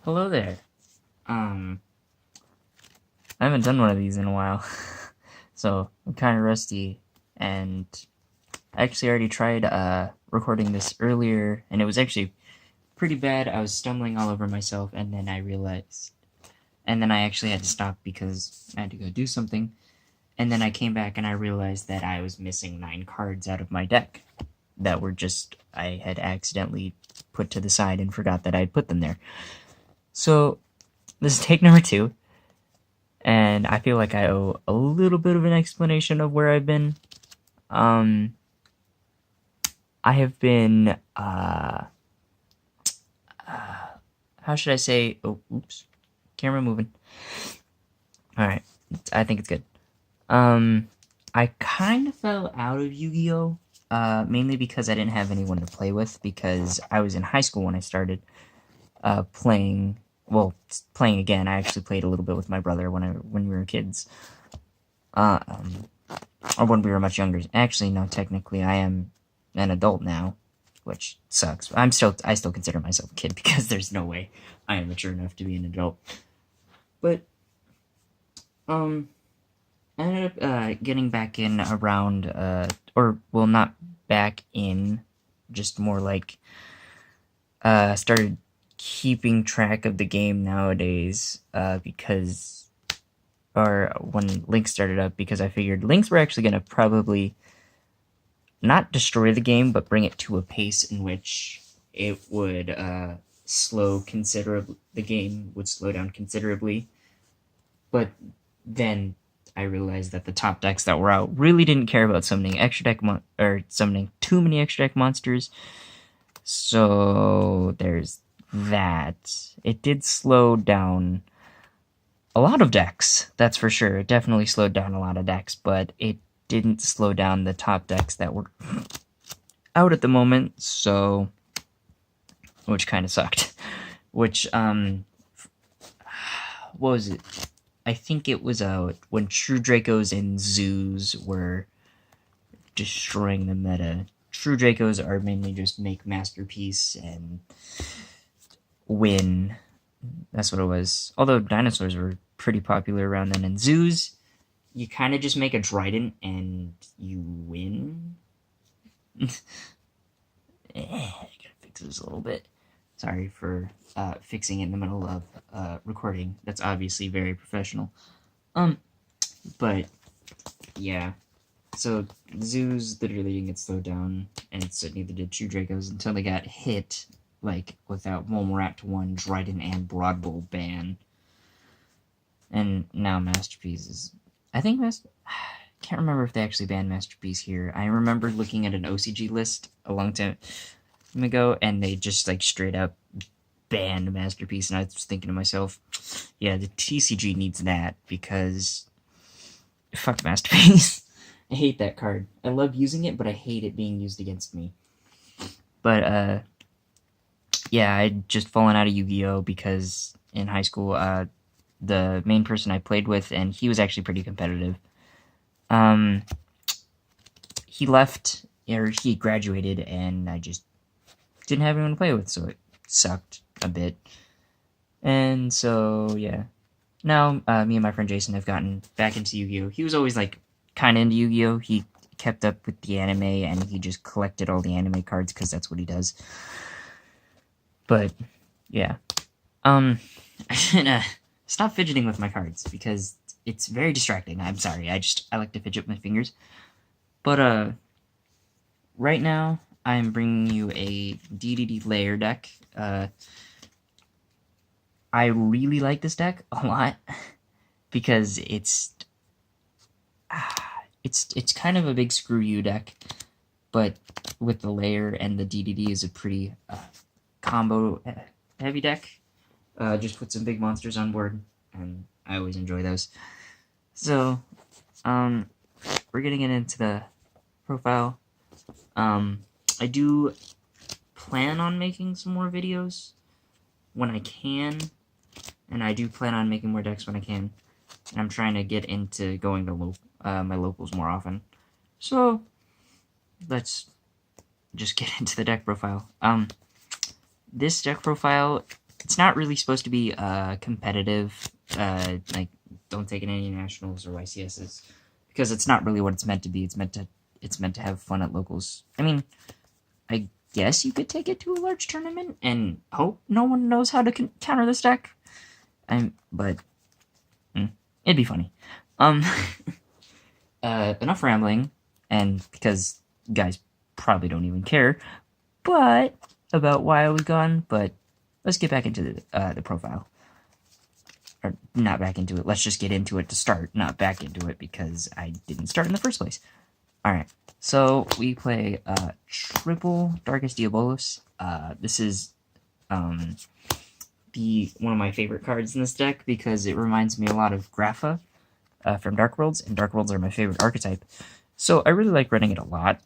Hello there. I haven't done one of these in a while, so I'm kind of rusty, and I actually already tried recording this earlier, and it was actually pretty bad. I was stumbling all over myself, and then I realized, and then I actually had to stop because I had to go do something, and then I came back and I realized that I was missing 9 cards out of my deck that were just, I had accidentally put to the side and forgot that I'd put them there. So, this is take number 2. And I feel like I owe a little bit of an explanation of where I've been. I have been, how should I say, oh, oops, camera moving. Alright, I think it's good. I kind of fell out of Yu-Gi-Oh! Mainly because I didn't have anyone to play with, because I was in high school when I started, playing again. I actually played a little bit with my brother when we were kids, or when we were much younger. Actually, no, technically, I am an adult now, which sucks. I still consider myself a kid because there's no way I am mature enough to be an adult. But, I ended up getting back in around, not back in, just more like, started keeping track of the game nowadays, because, or when links started up, because I figured links were actually going to probably not destroy the game, but bring it to a pace in which it would slow considerably. The game would slow down considerably. But then I realized that the top decks that were out really didn't care about summoning summoning too many extra deck monsters. So there's that. It did slow down a lot of decks, that's for sure. It definitely slowed down a lot of decks, but it didn't slow down the top decks that were out at the moment, so, which kind of sucked. Which, what was it? I think it was when True Dracos and Zoos were destroying the meta. True Dracos are mainly just make Masterpiece and win. That's what it was. Although dinosaurs were pretty popular around then. And Zoos, you kind of just make a Trident and you win. I gotta fix this a little bit. Sorry for fixing it in the middle of recording. That's obviously very professional. But yeah. So Zoos literally didn't get slowed down, and so neither did True Dracos until they got hit, like, without Momorat to 1, Trident, and Broadbowl ban. And now Masterpiece is... I think can't remember if they actually banned Masterpiece here. I remember looking at an OCG list a long time ago, and they just, like, straight up banned Masterpiece, and I was thinking to myself, yeah, the TCG needs that, because fuck Masterpiece. I hate that card. I love using it, but I hate it being used against me. But, yeah, I'd just fallen out of Yu-Gi-Oh! Because in high school, the main person I played with, and he was actually pretty competitive, he left, or he graduated, and I just didn't have anyone to play with, so it sucked a bit. And so, yeah. Now, me and my friend Jason have gotten back into Yu-Gi-Oh! He was always, like, kind of into Yu-Gi-Oh! He kept up with the anime, and he just collected all the anime cards, because that's what he does. But, yeah. I should, stop fidgeting with my cards, because it's very distracting. I'm sorry, I like to fidget with my fingers. But, right now, I'm bringing you a DDD Lair deck. I really like this deck a lot, because it's kind of a big screw you deck, but with the Lair and the DDD is a pretty combo heavy deck. Just put some big monsters on board, and I always enjoy those. So, we're getting into the profile. I do plan on making some more videos when I can, and I do plan on making more decks when I can. And I'm trying to get into going to my locals more often. So, let's just get into the deck profile. This deck profile it's not really supposed to be competitive. Like, don't take it any nationals or YCSs because it's not really what it's meant to be. It's meant to have fun at locals. I mean, I guess you could take it to a large tournament and hope no one knows how to counter this deck. But it'd be funny. Enough rambling, and because guys probably don't even care, but about why I was gone. But let's get back into the profile. Or not back into it. Let's just get into it to start, not back into it because I didn't start in the first place. Alright, so we play triple Darkest Diabolus. This is one of my favorite cards in this deck because it reminds me a lot of Grapha from Dark Worlds, and Dark Worlds are my favorite archetype. So I really like running it a lot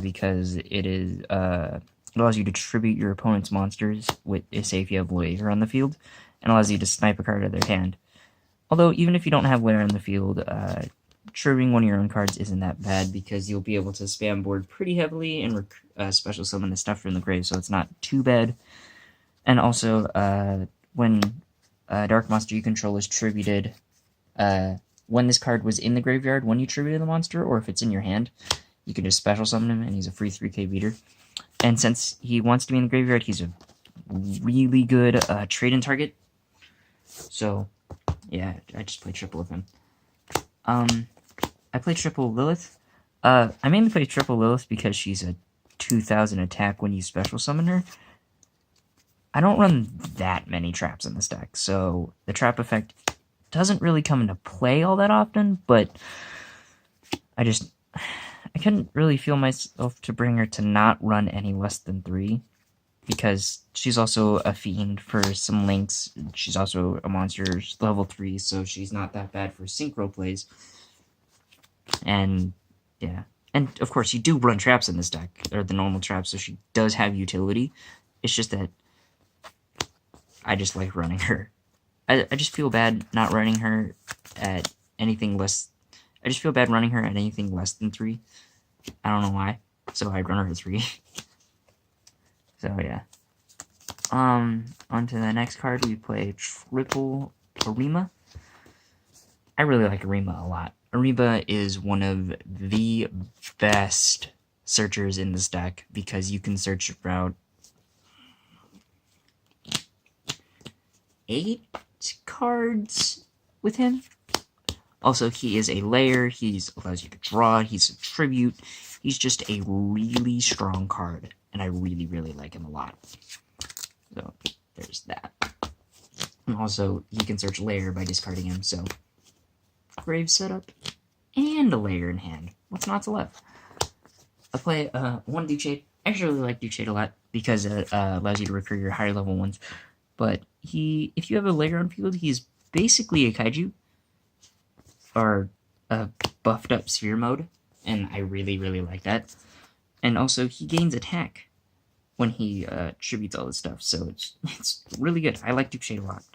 because it allows you to tribute your opponent's monsters with, say, if you have Lair on the field, and allows you to snipe a card out of their hand. Although, even if you don't have Lair on the field, tributing one of your own cards isn't that bad because you'll be able to spam board pretty heavily and special summon the stuff from the grave, so it's not too bad. And also, when a dark monster you control is tributed, when this card was in the graveyard, when you tributed the monster, or if it's in your hand, you can just special summon him, and he's a free 3k beater. And since he wants to be in the graveyard, he's a really good trade-in target. So, yeah, I just play triple of him. I play triple Lilith. I mainly play triple Lilith because she's a 2000 attack when you special summon her. I don't run that many traps in this deck, so the trap effect doesn't really come into play all that often, but I couldn't really feel myself to bring her to not run any less than 3, because she's also a fiend for some links. She's also a monster level 3, so she's not that bad for synchro plays. And, yeah. And, of course, you do run traps in this deck, or the normal traps, so she does have utility. It's just that I just like running her. I just feel bad not running her at anything less... I just feel bad running her at anything less than 3. I don't know why. So I'd run her at 3. So, yeah. On to the next card, we play triple Arima. I really like Arima a lot. Arima is one of the best searchers in this deck because you can search about 8 cards with him. Also, he is a Lair, he allows you to draw, he's a tribute, he's just a really strong card, and I really, really like him a lot. So, there's that. And also, he can search Lair by discarding him, so grave setup, and a Lair in hand. What's not to love? I play one Duke Shade. I actually really like Duke Shade a lot, because it allows you to recur your higher level ones. But if you have a Lair on field, he's basically a Kaiju, or a buffed up sphere mode, and I really, really like that. And also, he gains attack when he tributes all this stuff, so it's really good. I like Duke Shade a lot.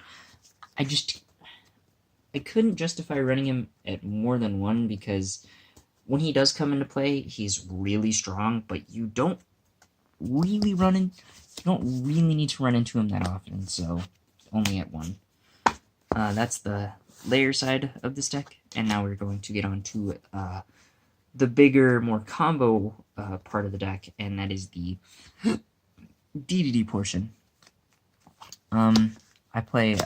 I couldn't justify running him at more than 1 because when he does come into play, he's really strong, but you don't really need to run into him that often, so only at 1. That's the Lair side of this deck, and now we're going to get on to the bigger, more combo part of the deck, and that is the DDD portion. I play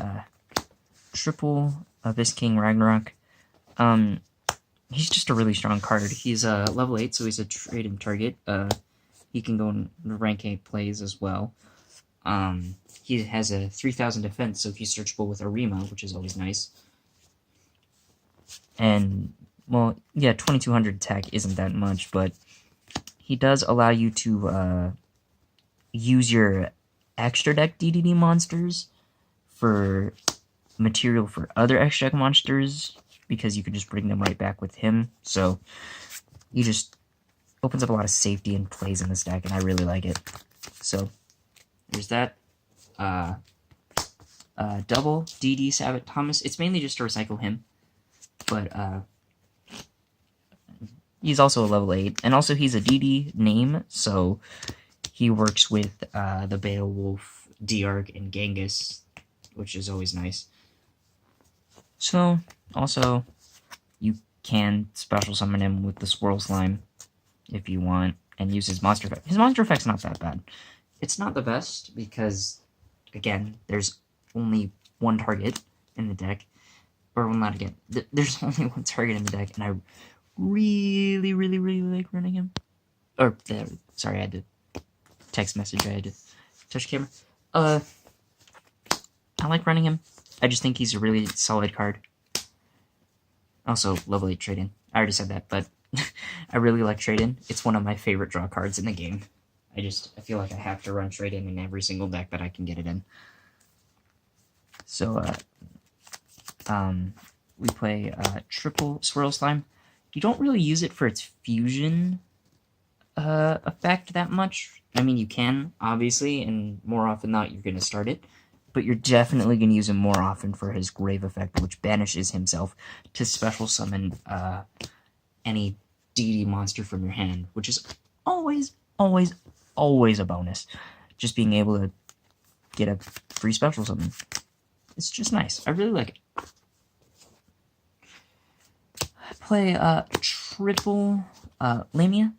triple Abyss King Ragnarok. He's just a really strong card. He's level 8, so he's a trade-in target. He can go in rank 8 plays as well. He has a 3000 defense, so he's searchable with Arima, which is always nice. And, well, yeah, 2200 attack isn't that much, but he does allow you to use your extra deck DDD monsters for material for other extra deck monsters, because you can just bring them right back with him. So he just opens up a lot of safety and plays in this deck, and I really like it. So there's that. Double DD Sabat Thomas. It's mainly just to recycle him, but he's also a level 8, and also he's a DD name, so he works with the Beowulf D-Arc and Genghis, which is always nice. So, also, you can special summon him with the Swirl Slime if you want, and use his monster effect. His monster effect's not that bad. It's not the best because, again, there's only one target in the deck. Or, well, not again. There's only one target in the deck, and I really, really, really like running him. Or, sorry, I had to text message. I had to touch the camera. I like running him. I just think he's a really solid card. Also, level 8 trade-in. I already said that, but I really like trade-in. It's one of my favorite draw cards in the game. I feel like I have to run trade-in in every single deck that I can get it in. So, we play triple Swirl Slime. You don't really use it for its fusion effect that much. I mean, you can, obviously, and more often than not, you're going to start it. But you're definitely going to use him more often for his Grave effect, which banishes himself to special summon any deity monster from your hand, which is always, always, always a bonus. Just being able to get a free special summon. It's just nice. I really like it. I play triple Lamia.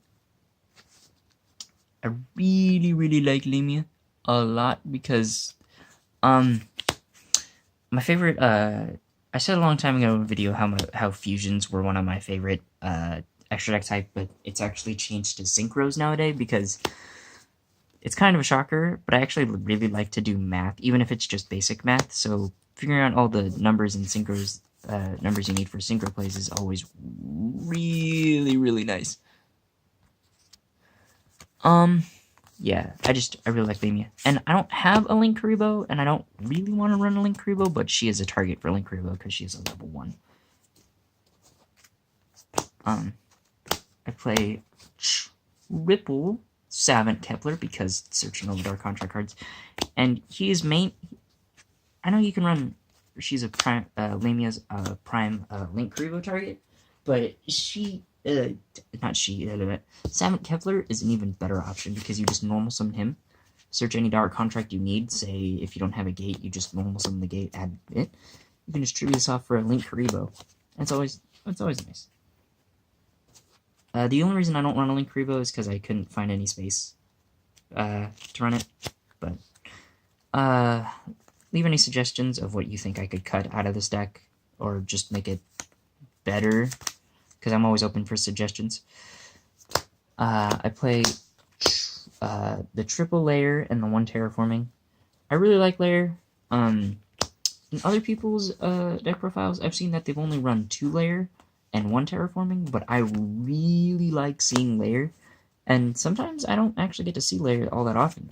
I really, really like Lamia a lot because my favorite I said a long time ago in a video how fusions were one of my favorite extra deck type, but it's actually changed to synchros nowadays because it's kind of a shocker, but I actually really like to do math, even if it's just basic math. So figuring out all the numbers and synchros numbers you need for synchro plays is always really, really nice. Yeah, I really like Lamia. And I don't have a Link Karibo, and I don't really want to run a Link Karibo, but she is a target for Link Karibo because she is a level 1. I play triple Savant Kepler because searching over Dark Contract cards. And he is main... I know you can run... She's a prime... Lamia's prime Link Karibo target, but she... Savant Kepler is an even better option because you just normal summon him, search any Dark Contract you need. Say if you don't have a gate, you just normal summon the gate, add it. You can distribute this off for a Link Karibo. It's always nice. The only reason I don't run a Link Karibo is because I couldn't find any space to run it. But leave any suggestions of what you think I could cut out of this deck or just make it better, because I'm always open for suggestions. I play the triple Lair and the 1 terraforming. I really like Lair. In other people's deck profiles, I've seen that they've only run 2 Lair and 1 terraforming, but I really like seeing Lair, and sometimes I don't actually get to see Lair all that often.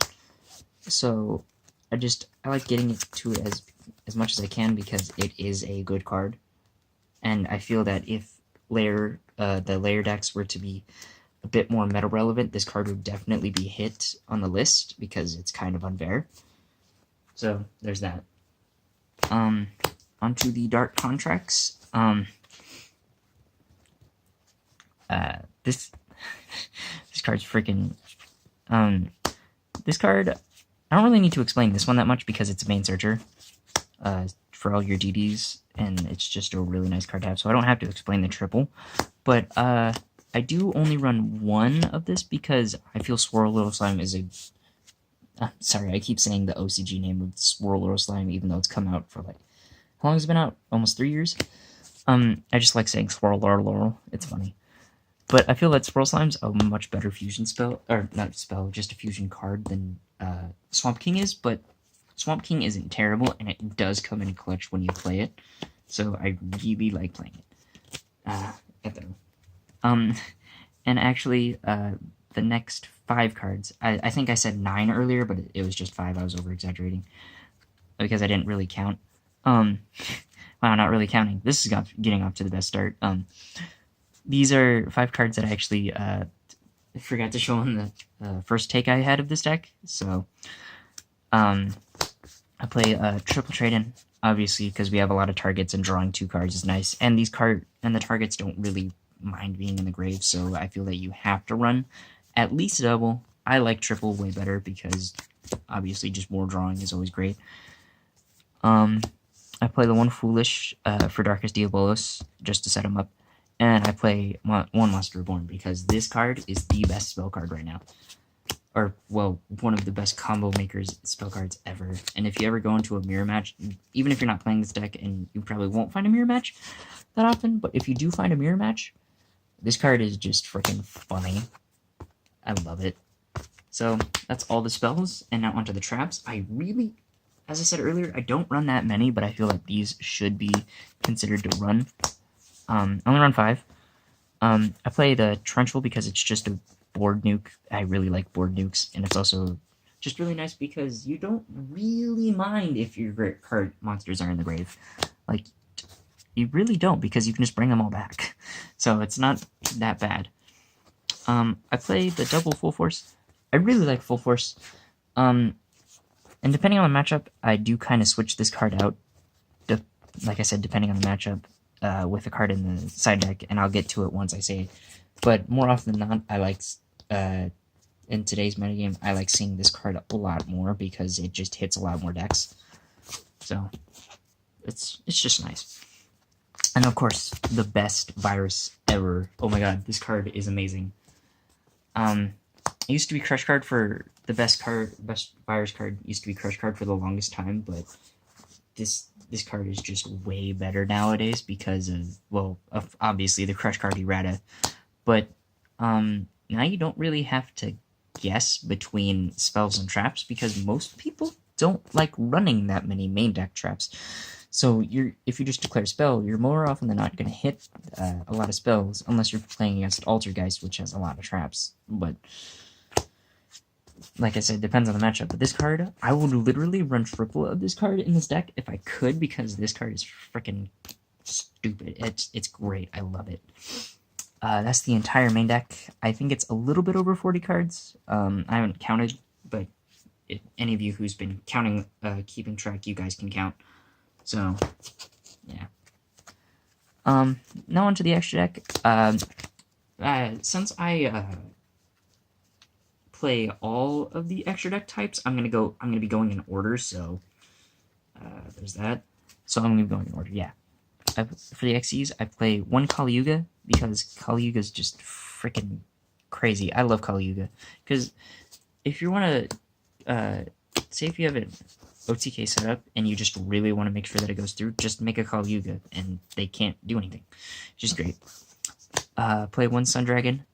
So I like getting to it as much as I can because it is a good card, and I feel that if the Lair decks were to be a bit more meta relevant, this card would definitely be hit on the list because it's kind of unfair. So there's that. Onto the Dark Contracts. This card's freaking. This card, I don't really need to explain this one that much because it's a main searcher for all your DDs, and it's just a really nice card to have, so I don't have to explain the triple. But I do only run 1 of this because I feel Swirl Little Slime is a... sorry, I keep saying the OCG name of Swirl Little Slime even though it's come out for like... How long has it been out? Almost 3 years? I just like saying Swirl Little. It's funny. But I feel that Swirl Slime's a much better fusion spell, or not spell, just a fusion card than Swamp King is, but Swamp King isn't terrible, and it does come in clutch when you play it, so I really like playing it. And actually, the next 5 cards, I think I said 9 earlier, but it was just 5, I was over-exaggerating, because I didn't really count. Wow, not really counting. This is getting off to the best start. These are 5 cards that I actually forgot to show in the first take I had of this deck. So, I play triple trade-in, obviously, because we have a lot of targets and drawing 2 cards is nice. And the targets don't really mind being in the grave, so I feel that you have to run at least double. I like triple way better because obviously just more drawing is always great. I play the one Foolish for Darkus Diabolos, just to set him up. And I play one Monster Reborn, because this card is the best spell card right now. Or, well, one of the best combo makers spell cards ever. And if you ever go into a mirror match, even if you're not playing this deck, and you probably won't find a mirror match that often, but if you do find a mirror match, this card is just freaking funny. I love it. So, that's all the spells, and now onto the traps. I really, as I said earlier, I don't run that many, but I feel like these should be considered to run. I only run 5. I play the Trenchal because it's just a board nuke. I really like board nukes, and it's also just really nice because you don't really mind if your card monsters are in the grave. Like, you really don't, because you can just bring them all back. So it's not that bad. I play the double Full Force. I really like Full Force. And depending on the matchup, I do kind of switch this card out. Like I said, depending on the matchup. With a card in the side deck, and I'll get to it once I say it. But more often than not, I like, in today's metagame, I like seeing this card a lot more because it just hits a lot more decks. So, it's just nice. And of course, the best virus ever. Oh my god, this card is amazing. It used to be Crush Card for the best virus card. Used to be Crush Card for the longest time, but this card is just way better nowadays because of, well, obviously the Crush Card errata. But now you don't really have to guess between spells and traps because most people don't like running that many main deck traps. So if you just declare a spell, you're more often than not going to hit a lot of spells, unless you're playing against Altergeist, which has a lot of traps. But like I said, depends on the matchup. But this card, I would literally run triple of this card in this deck if I could, because this card is freaking stupid. It's great. I love it. That's the entire main deck. I think it's a little bit over 40 cards. I haven't counted, but if any of you who's been counting, keeping track, you guys can count. So, yeah. Now onto the extra deck. Since I play all of the extra deck types, I'm gonna be going in order. So, there's that. So I'm gonna be going in order. Yeah. For the XCs, I play one Kali Yuga because Kali Yuga is just freaking crazy. I love Kali Yuga because if you want to, say if you have an OTK set up and you just really want to make sure that it goes through, just make a Kali Yuga and they can't do anything. It's just great. Play one Sun Dragon.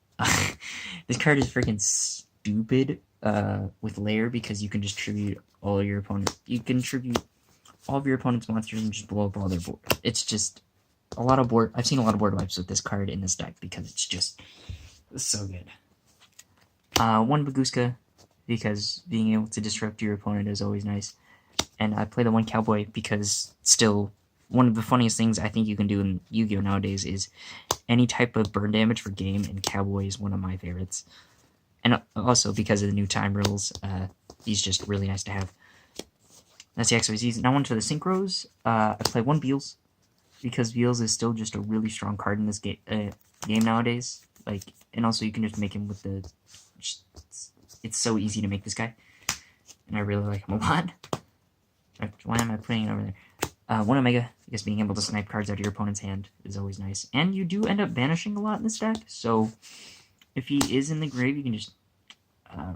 This card is freaking stupid with Lair because you can just tribute all of your opponents. You can tribute all of your opponent's monsters and just blow up all their board. It's just a lot of board. I've seen a lot of board wipes with this card in this deck because it's just so good. One Baguska because being able to disrupt your opponent is always nice. And I play the one Cowboy because still one of the funniest things I think you can do in Yu-Gi-Oh! Nowadays is any type of burn damage for game, and Cowboy is one of my favorites. And also because of the new time rules, he's just really nice to have. That's the XYZs. Now on to the Synchros. I play one Beals because Beals is still just a really strong card in this game nowadays. Like, and also you can just make him with the. It's so easy to make this guy, and I really like him a lot. Why am I putting it over there? One Omega, because being able to snipe cards out of your opponent's hand is always nice, and you do end up banishing a lot in this deck. So if he is in the grave, you can just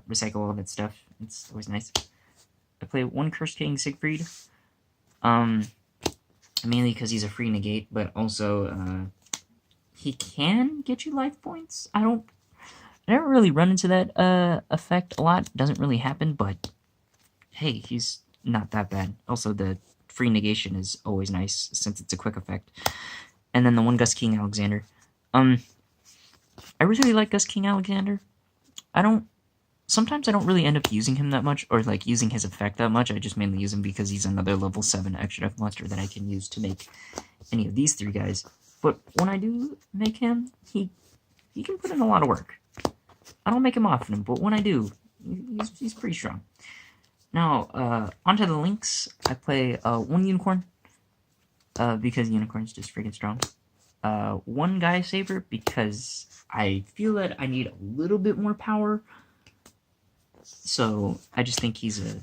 recycle all that stuff. It's always nice. I play one Curse King Siegfried, mainly because he's a free negate, but also he can get you life points. I never really run into that effect a lot. It doesn't really happen, but hey, he's not that bad. Also, the free negation is always nice since it's a quick effect. And then the one Gus King Alexander. I really like Gus King Alexander. Sometimes I don't really end up using him that much, or like using his effect that much. I just mainly use him because he's another level 7 extra deck monster that I can use to make any of these three guys. But when I do make him, he can put in a lot of work. I don't make him often, but when I do, he's pretty strong. Now, onto the links. I play one Unicorn, because Unicorn's just freaking strong. One Gaia Saber, because I feel that I need a little bit more power. So I just think he's a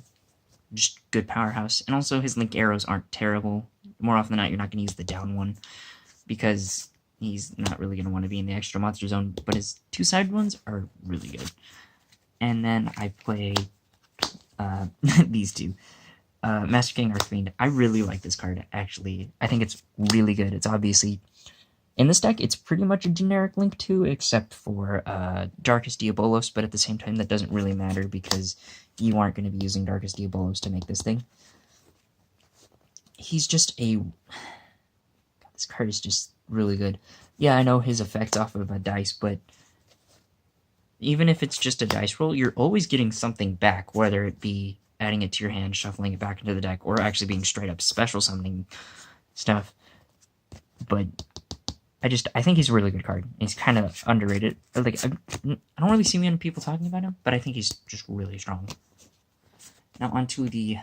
just good powerhouse. And also his link arrows aren't terrible. More often than not, you're not going to use the down one because he's not really going to want to be in the extra monster zone. But his two-sided ones are really good. And then I play these two. Master King Earthfiend. I really like this card, actually. I think it's really good. It's obviously... In this deck, it's pretty much a generic Link 2, except for Darkest Diabolos, but at the same time, that doesn't really matter because you aren't going to be using Darkest Diabolos to make this thing. He's just a... God, this card is just really good. Yeah, I know his effect's off of a dice, but even if it's just a dice roll, you're always getting something back, whether it be adding it to your hand, shuffling it back into the deck, or actually being straight up special summoning stuff. But I think he's a really good card. He's kind of underrated. Like, I don't really see many people talking about him, but I think he's just really strong. Now onto the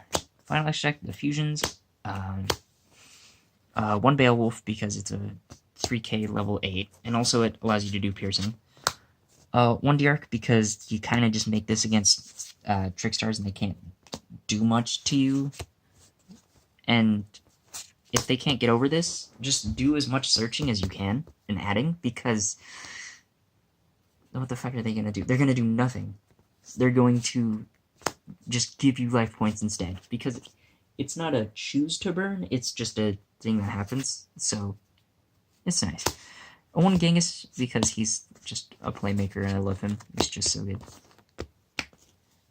final extra deck, the fusions. One Beowulf because it's a 3k level 8, and also it allows you to do piercing. One Diarch because you kind of just make this against Trickstars and they can't do much to you. And if they can't get over this, just do as much searching as you can and adding, because what the fuck are they going to do? They're going to do nothing. They're going to just give you life points instead, because it's not a choose to burn, it's just a thing that happens, so it's nice. One Genghis because he's just a playmaker and I love him. He's just so good.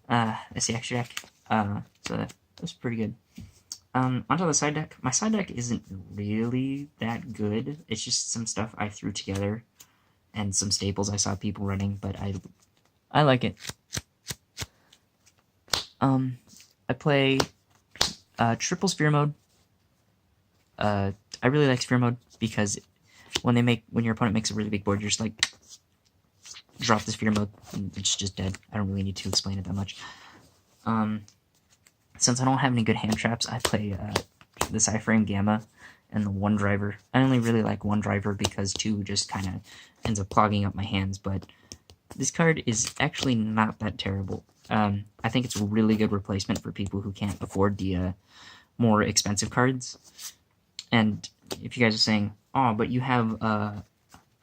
That's the extra deck. So that's pretty good. Onto the side deck. My side deck isn't really that good. It's just some stuff I threw together and some staples I saw people running, but I like it. I play triple Sphere Mode. I really like Sphere Mode because when your opponent makes a really big board, you're just like drop the Sphere Mode and it's just dead. I don't really need to explain it that much. Since I don't have any good hand traps, I play the Cyframe Gamma and the One Driver. I only really like One Driver because 2 just kind of ends up clogging up my hands, but this card is actually not that terrible. I think it's a really good replacement for people who can't afford the more expensive cards. And if you guys are saying, oh, but you have a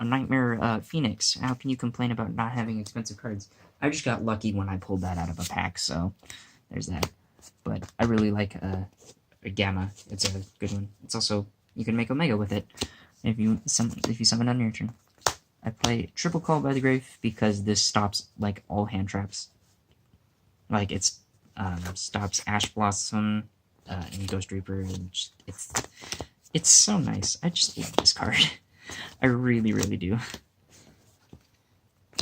Nightmare Phoenix, how can you complain about not having expensive cards? I just got lucky when I pulled that out of a pack, so there's that. But I really like a Gamma. It's a good one. It's also, you can make Omega with it if you summon on your turn. I play Triple Call by the Grave because this stops like all hand traps. Like it's stops Ash Blossom and Ghost Reaper, and it's so nice. I just love this card. I really, really do.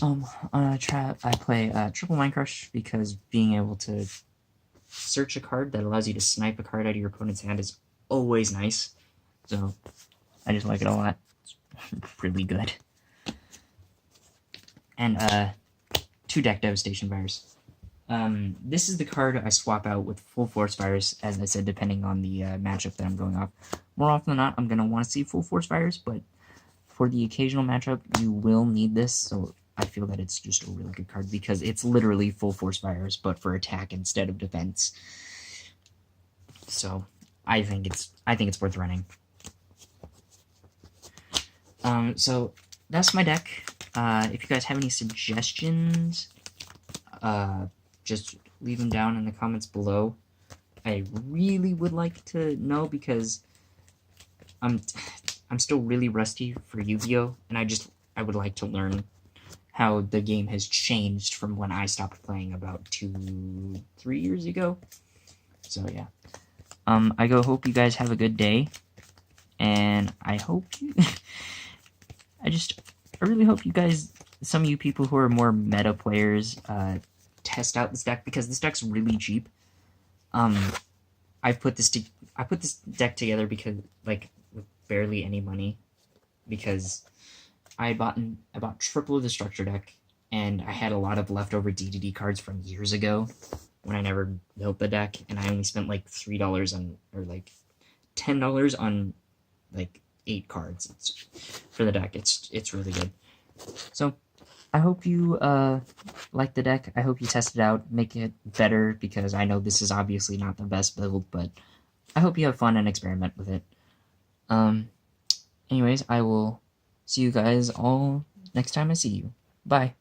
I play Triple Mind Crush because being able to search a card that allows you to snipe a card out of your opponent's hand is always nice. So I just like it a lot. It's really good. And 2 Deck Devastation Virus. This is the card I swap out with Full Force Virus, as I said, depending on the matchup that I'm going off. More often than not, I'm going to want to see Full Force Virus, but for the occasional matchup, you will need this, so I feel that it's just a really good card, because it's literally Full Force Virus, but for attack instead of defense. So, I think it's worth running. So, that's my deck. If you guys have any suggestions, just leave them down in the comments below. I really would like to know, because I'm still really rusty for Yu-Gi-Oh! And I would like to learn how the game has changed from when I stopped playing about 2-3 years ago. So yeah. I hope you guys have a good day. And I hope I really hope you guys, some of you people who are more meta players, test out this deck, because this deck's really cheap. I put this deck together because, like, with barely any money, because I bought triple the structure deck, and I had a lot of leftover DDD cards from years ago when I never built the deck, and I only spent like $3 on, or like $10 on like 8 cards for the deck. It's really good. So I hope you like the deck. I hope you test it out, make it better, because I know this is obviously not the best build, but I hope you have fun and experiment with it. Anyways, I will see you guys all next time I see you. Bye.